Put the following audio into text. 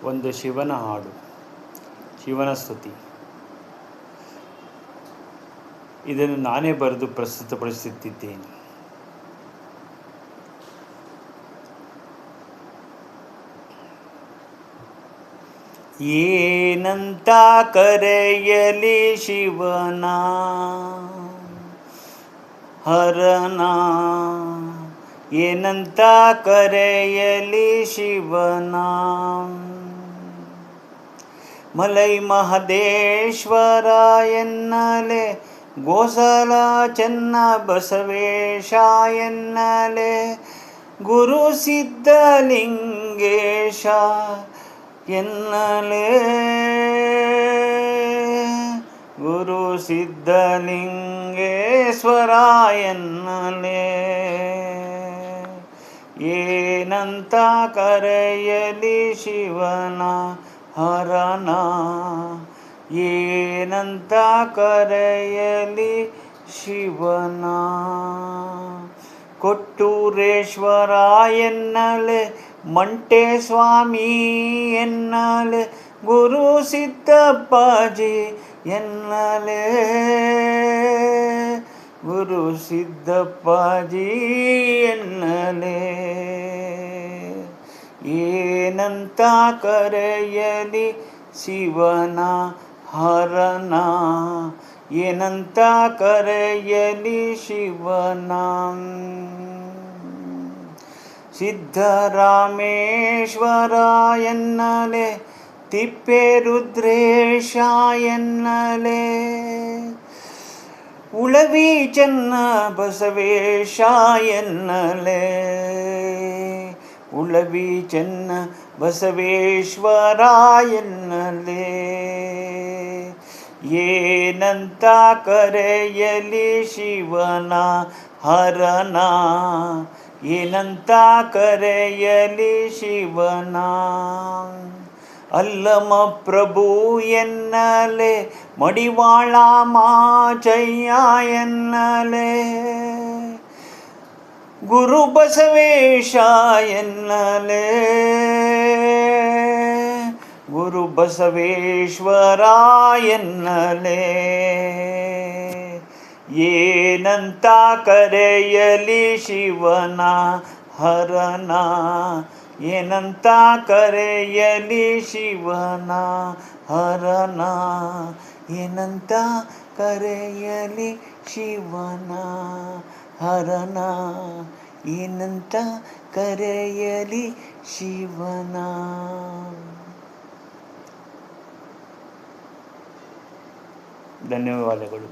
ಒಂದು ಶಿವನ ಹಾಡು, ಶಿವನ ಸ್ತುತಿ. ಇದನ್ನು ನಾನೇ ಬರೆದು ಪ್ರಸ್ತುತಪಡಿಸುತ್ತಿದ್ದೇನೆ. ಏನಂತ ಕರೆಯಲಿ ಶಿವನ ಹರನ, ಏನಂತ ಕರೆಯಲಿ ಶಿವನ. ಮಲೈ ಮಹದೇಶ್ವರ ಎನ್ನಲೆ, ಗೋಸಲ ಚೆನ್ನ ಬಸವೇಶ ಎನ್ನಲೆ, ಗುರು ಸಿದ್ಧಲಿಂಗೇಶ ಎನ್ನಲೆ, ಗುರು ಸಿದ್ಧಲಿಂಗೇಶ್ವರ ಎನ್ನಲೆ. ಏನಂತ ಕರೆಯಲಿ ಶಿವನ ಹರನ, ಏನಂತ ಕರೆಯಲಿ ಶಿವನ. ಕೊಟ್ಟೂರೇಶ್ವರ ಎನ್ನಲೆ, ಮಂಟೇಸ್ವಾಮಿ ಎನ್ನಲೆ, ಗುರು ಸಿದ್ದಪ್ಪಾಜಿ ಎನ್ನಲೆ, ಗುರು ಸಿದ್ದಪ್ಪಾಜಿ ಎನ್ನಲೆ. ಏನಂತ ಕರೆಯಲಿ ಶಿವನ ಹರನ, ಏನಂತ ಕರೆಯಲಿ ಶಿವನ. ಸಿದ್ಧರಾಮೇಶ್ವರ ಎನ್ನಲೆ, ತಿಪ್ಪೇರುದ್ರೇಶ ಎನ್ನಲೆ, ಉಳವಿ ಚೆನ್ನ ಬಸವೇಶ ಎನ್ನಲೆ, ಉಳವಿ ಚೆನ್ನ ಬಸವೇಶ್ವರ ಎನ್ನಲೆ. ಏನಂತ ಕರೆಯಲಿ ಶಿವನ ಹರನ, ಏನಂತ ಕರೆಯಲಿ ಶಿವನ. ಅಲ್ಲಮ ಪ್ರಭು ಎನ್ನಲೆ, ಮಡಿವಾಳ ಮಾಚಯ್ಯ ಎನ್ನಲೆ, ಗುರು ಬಸವೇಶ ಎನ್ನಲೆ, ಗುರು ಬಸವೇಶ್ವರ ಎನ್ನಲೆ. ಏನಂತ ಕರೆಯಲಿ ಶಿವನ ಹರನ, ಏನಂತ ಕರೆಯಲಿ ಶಿವನ ಹರನ, ಏನಂತ ಕರೆಯಲಿ ಶಿವನ ಹರನ, ಏನಂತ ಕರೆಯಲಿ ಶಿವನ. ಧನ್ಯವಾದಗಳು.